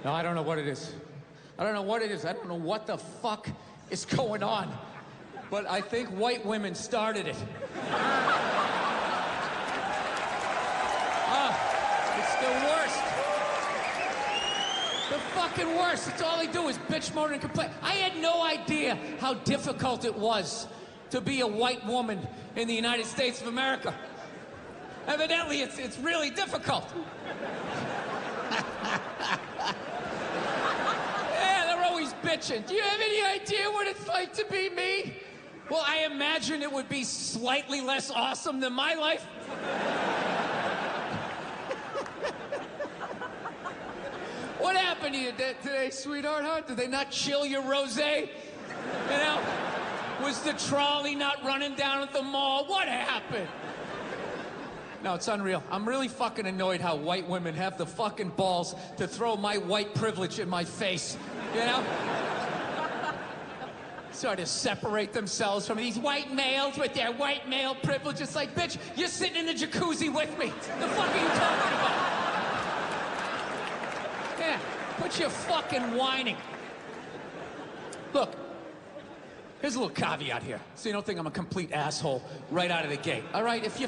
No, I don't know what it is. I don't know what it is. I don't know what the fuck is going on. But I think white women started it. It's the worst. The fucking worst. It's all they do is bitch, moan, and complain. I had no idea how difficult it was to be a white woman in the United States of America. Evidently, it's really difficult. Yeah, they're always bitching. Do you have any idea what it's like to be me? Well, I imagine it would be slightly less awesome than my life. What happened to you today, sweetheart, huh? Did they not chill your rosé? You know? Was the trolley not running down at the mall? What happened? No, it's unreal. I'm really fucking annoyed how white women have the fucking balls to throw my white privilege in my face, you know? Sort of separate themselves from these white males with their white male privilege. It's like, bitch, you're sitting in the jacuzzi with me. The fuck are you talking about? Yeah, quit your fucking whining. Look, here's a little caveat here, so you don't think I'm a complete asshole right out of the gate. All right, if you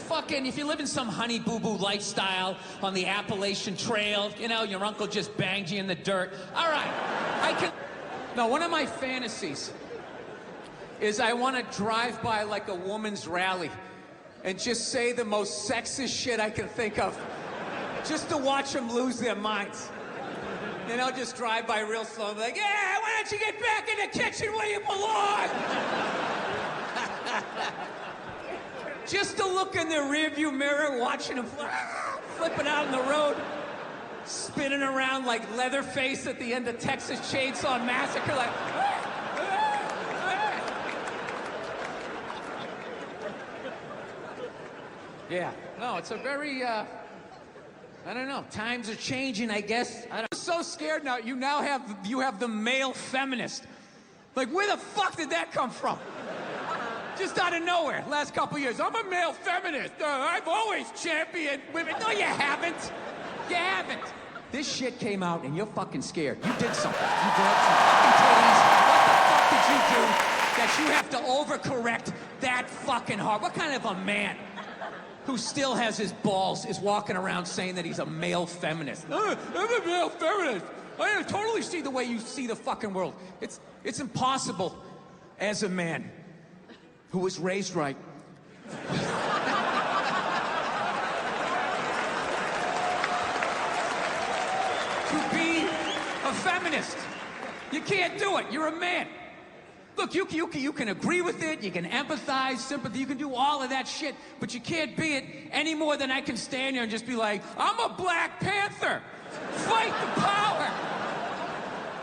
live in some honey boo boo lifestyle on the Appalachian Trail, you know, your uncle just banged you in the dirt. All right, I can. No, one of my fantasies is I want to drive by like a woman's rally and just say the most sexist shit I can think of, just to watch them lose their minds. You know, just drive by real slow and be like, yeah, why don't you get back in the kitchen where you belong? Just to look in the rearview mirror, watching them flipping out on the road, spinning around like Leatherface at the end of Texas Chainsaw Massacre, like, yeah, no, it's a very, I don't know, times are changing, I guess. I'm so scared now, you have the male feminist. Like, where the fuck did that come from? Just out of nowhere, last couple years. I'm a male feminist. I've always championed women. No, you haven't. You haven't. This shit came out and you're fucking scared. You did something. You grabbed some fucking titties. What the fuck did you do that you have to overcorrect that fucking hard? What kind of a man who still has his balls is walking around saying that he's a male feminist? I'm a male feminist. I totally see the way you see the fucking world. It's impossible as a man who was raised right to be a feminist. You can't do it. You're a man. Look, you can agree with it, you can empathize, sympathy, you can do all of that shit, but you can't be it any more than I can stand here and just be like, I'm a Black Panther. Fight the power.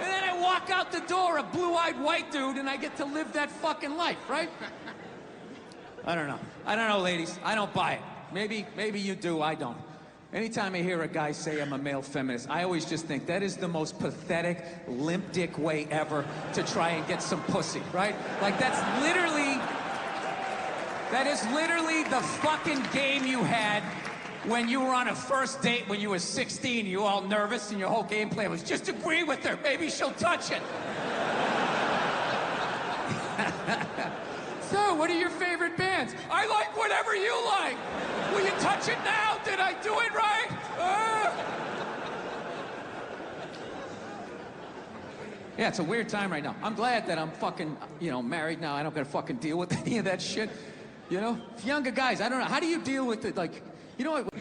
And then I walk out the door, a blue-eyed white dude, and I get to live that fucking life, right? I don't know. I don't know, ladies. I don't buy it. Maybe you do, I don't. Anytime I hear a guy say I'm a male feminist, I always just think that is the most pathetic, limp dick way ever to try and get some pussy, right? Like, that is literally the fucking game you had when you were on a first date when you were 16, you were all nervous, and your whole game plan was just agree with her, maybe she'll touch it. So, what are your favorite bands? I like whatever you like. Will you touch it now? Did I do it right? Yeah, it's a weird time right now. I'm glad that I'm fucking, married now. I don't gotta fucking deal with any of that shit. You know? Younger guys, I don't know. How do you deal with it? Like, you know what?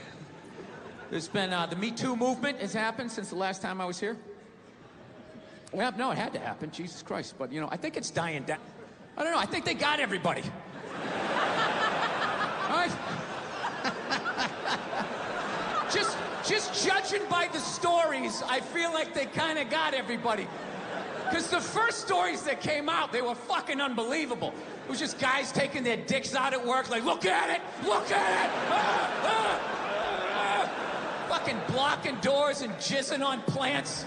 There's been, the Me Too movement has happened since the last time I was here. Well, no, it had to happen. Jesus Christ. But, I think it's dying down. I don't know. I think they got everybody. All right? Just judging by the stories, I feel like they kind of got everybody. Because the first stories that came out, they were fucking unbelievable. It was just guys taking their dicks out at work, like, look at it! Look at it! Fucking blocking doors and jizzing on plants.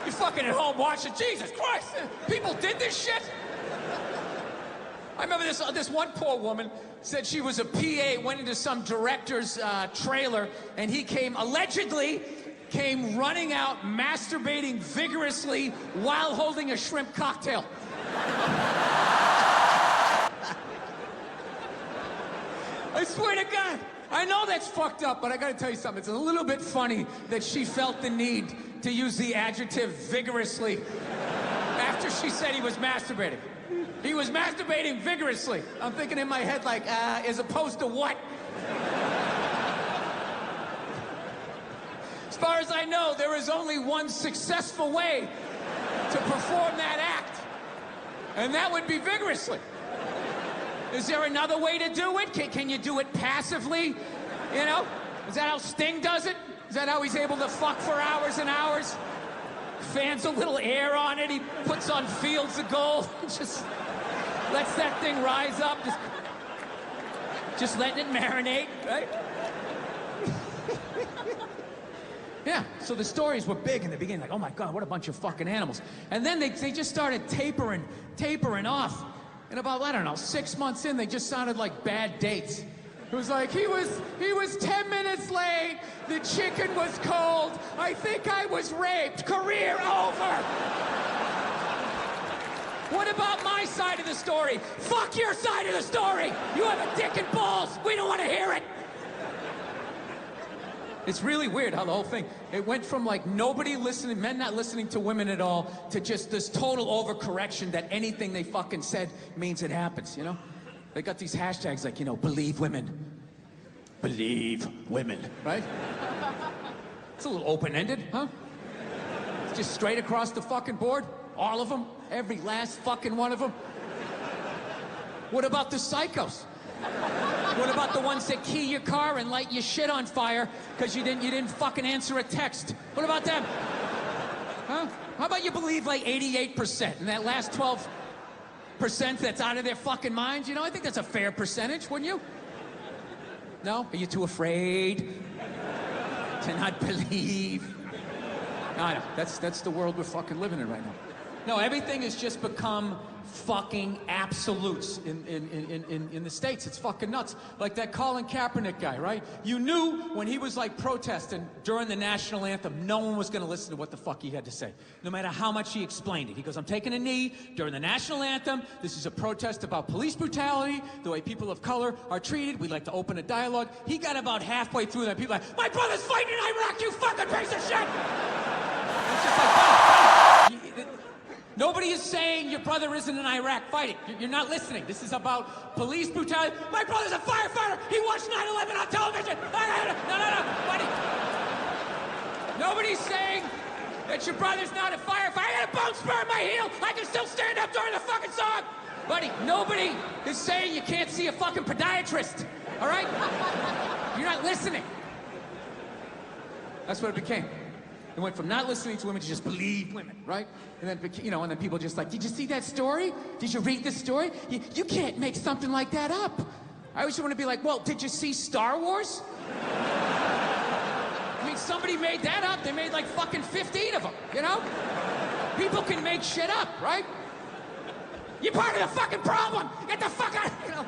You're fucking at home watching, Jesus Christ! People did this shit? I remember this one poor woman said she was a PA, went into some director's trailer, and he came allegedly came running out, masturbating vigorously while holding a shrimp cocktail. I swear to God, I know that's fucked up, but I gotta tell you something. It's a little bit funny that she felt the need to use the adjective vigorously after she said he was masturbating. He was masturbating vigorously. I'm thinking in my head, like, as opposed to what? As far as I know, there is only one successful way to perform that act, and that would be vigorously. Is there another way to do it? Can you do it passively? You know? Is that how Sting does it? Is that how he's able to fuck for hours and hours? Fans a little air on it, he puts on Fields of Gold, just lets that thing rise up, just letting it marinate, right? Yeah, so the stories were big in the beginning, like, oh my God, what a bunch of fucking animals. And then they just started tapering off. And about, I don't know, 6 months in, they just sounded like bad dates. It was like, he was 10 minutes late, the chicken was cold, I think I was raped, career over. What about my side of the story? Fuck your side of the story. You have a dick and balls, we don't want to hear it. It's really weird how the whole thing, it went from like nobody listening, men not listening to women at all, to just this total overcorrection that anything they fucking said means it happens, you know? They got these hashtags like, you know, believe women. Believe women, right? It's a little open-ended, huh? It's just straight across the fucking board. All of them, every last fucking one of them. What about the psychos? What about the ones that key your car and light your shit on fire because you didn't fucking answer a text? What about them? Huh? How about you believe like 88% and that last 12% that's out of their fucking minds? You know, I think that's a fair percentage, wouldn't you? No? Are you too afraid to not believe? No, that's the world we're fucking living in right now. No, everything has just become fucking absolutes in the States. It's fucking nuts. Like that Colin Kaepernick guy, right? You knew when he was like protesting during the national anthem, no one was gonna listen to what the fuck he had to say. No matter how much he explained it. He goes, I'm taking a knee during the national anthem. This is a protest about police brutality, the way people of color are treated. We'd like to open a dialogue. He got about halfway through that. People are like, my brother's fighting in Iraq, you fucking piece of shit! It's just like, nobody is saying your brother isn't in Iraq fighting. You're not listening. This is about police brutality. My brother's a firefighter. He watched 9/11 on television. No, buddy. Nobody's saying that your brother's not a firefighter. I got a bone spur in my heel. I can still stand up during the fucking song. Buddy, nobody is saying you can't see a fucking podiatrist. All right? You're not listening. That's what it became. It went from not listening to women to just believe women, right? And then, you know, and then people just like, did you see that story? Did you read this story? You can't make something like that up. I always want to be like, well, did you see Star Wars? I mean, somebody made that up. They made like fucking 15 of them, you know? People can make shit up, right? You're part of the fucking problem. Get the fuck out, you know?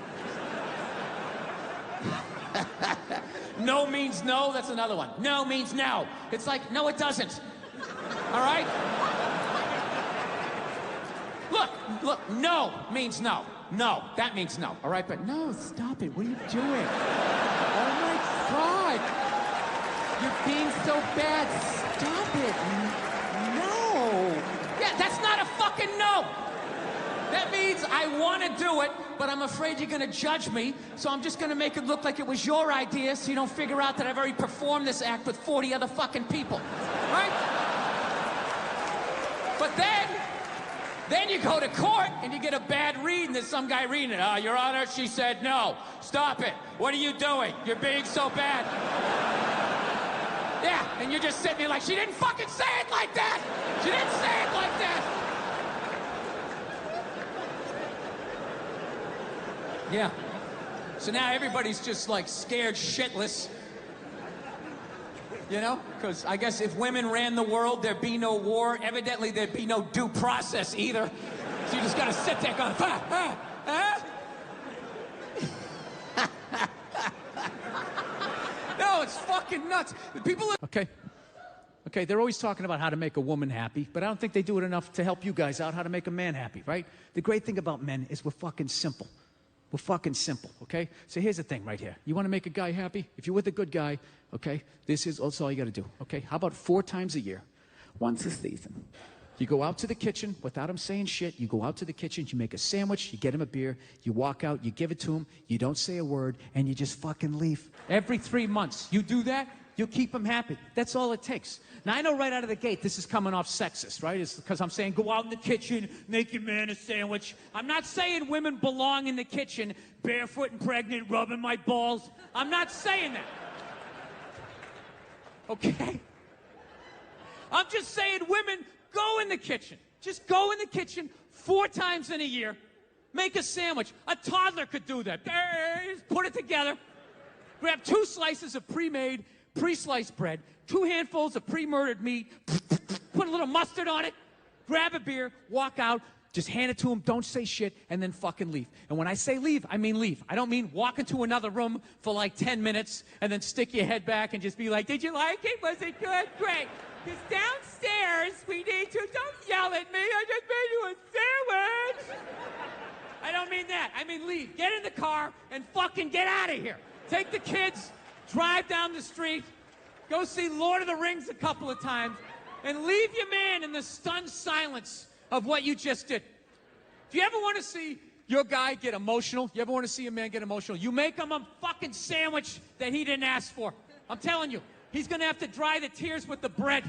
No means no, that's another one. No means no. It's like, no, it doesn't. All right? Look, no means no. No, that means no, all right? But no, stop it. What are you doing? Oh my God. You're being so bad. Stop it. No. Yeah, that's not a fucking no. That means I want to do it, but I'm afraid you're going to judge me, so I'm just going to make it look like it was your idea so you don't figure out that I've already performed this act with 40 other fucking people. Right? But then you go to court and you get a bad read and there's some guy reading it. Your Honor, she said no. Stop it. What are you doing? You're being so bad. Yeah, and you're just sitting there like, she didn't fucking say it like that. She didn't say it like that. Yeah. So now everybody's just like scared shitless. You know? Because I guess if women ran the world, there'd be no war. Evidently, there'd be no due process either. So you just gotta sit there going, No, it's fucking nuts. People are... Okay. Okay, they're always talking about how to make a woman happy, but I don't think they do it enough to help you guys out how to make a man happy, right? The great thing about men is we're fucking simple. We're fucking simple, okay? So here's the thing right here. You want to make a guy happy? If you're with a good guy, okay, that's all you got to do, okay? How about 4 times a year? Once a season. You go out to the kitchen without him saying shit. You go out to the kitchen, you make a sandwich, you get him a beer, you walk out, you give it to him, you don't say a word, and you just fucking leave. Every 3 months, you do that, you'll keep him happy. That's all it takes. Now, I know right out of the gate this is coming off sexist, right? It's because I'm saying go out in the kitchen, make your man a sandwich. I'm not saying women belong in the kitchen, barefoot and pregnant, rubbing my balls. I'm not saying that. Okay? I'm just saying women, go in the kitchen. Just go in the kitchen 4 times in a year. Make a sandwich. A toddler could do that. Just put it together. Grab 2 slices of pre-made, pre-sliced bread, 2 handfuls of pre-murdered meat, put a little mustard on it, grab a beer, walk out, just hand it to him, don't say shit, and then fucking leave. And when I say leave, I mean leave. I don't mean walk into another room for like 10 minutes and then stick your head back and just be like, did you like it? Was it good? Great. Because downstairs, we need to, don't yell at me, I just made you a sandwich. I don't mean that. I mean leave. Get in the car and fucking get out of here. Take the kids, drive down the street, go see Lord of the Rings a couple of times, and leave your man in the stunned silence of what you just did. If you ever want to see your guy get emotional, you ever want to see a man get emotional, you make him a fucking sandwich that he didn't ask for. I'm telling you, he's going to have to dry the tears with the bread.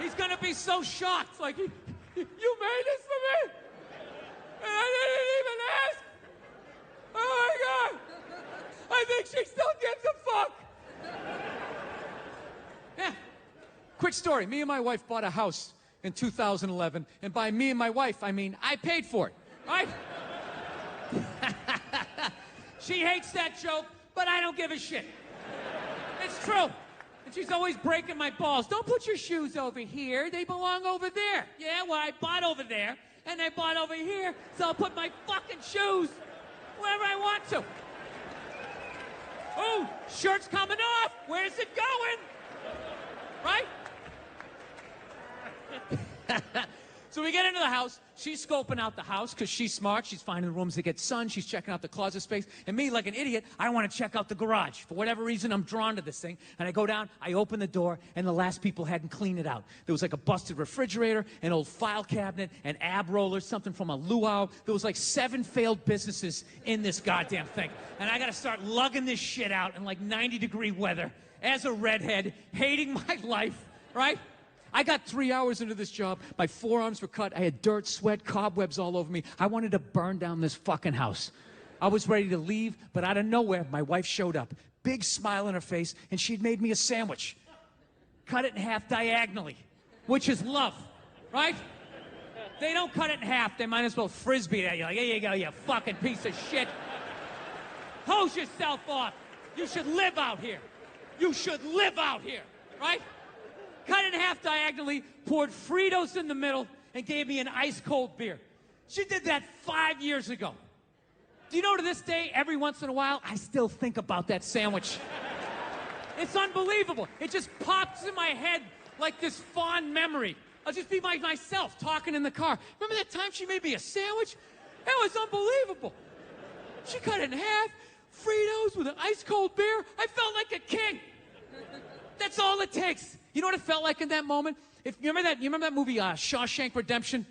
He's going to be so shocked, like, you made this for me? And I didn't even ask? Oh my God! I think she still gives a fuck! Yeah. Quick story. Me and my wife bought a house in 2011, and by me and my wife, I mean I paid for it, right? She hates that joke, but I don't give a shit. It's true. And she's always breaking my balls. Don't put your shoes over here. They belong over there. Yeah, well, I bought over there, and I bought over here, so I'll put my fucking shoes wherever I want to. Oh, shirt's coming off. Where's it going? Right? So we get into the house. She's scoping out the house because she's smart. She's finding the rooms that get sun. She's checking out the closet space. And me, like an idiot, I want to check out the garage. For whatever reason, I'm drawn to this thing. And I go down, I open the door, and the last people hadn't cleaned it out. There was like a busted refrigerator, an old file cabinet, an ab roller, something from a luau. There was like 7 failed businesses in this goddamn thing. And I got to start lugging this shit out in like 90-degree weather as a redhead, hating my life, right? I got 3 hours into this job. My forearms were cut. I had dirt, sweat, cobwebs all over me. I wanted to burn down this fucking house. I was ready to leave, but out of nowhere, my wife showed up. Big smile on her face, and she'd made me a sandwich. Cut it in half diagonally, which is love, right? They don't cut it in half. They might as well frisbee it at you. Like, here you go, you fucking piece of shit. Hose yourself off. You should live out here. You should live out here, right? Cut it in half diagonally, poured Fritos in the middle, and gave me an ice-cold beer. She did that 5 years ago. Do you know to this day, every once in a while, I still think about that sandwich. It's unbelievable. It just pops in my head like this fond memory. I'll just be myself talking in the car. Remember that time she made me a sandwich? That was unbelievable. She cut it in half, Fritos with an ice-cold beer. I felt like a king. That's all it takes. You know what it felt like in that moment? You remember that movie, Shawshank Redemption?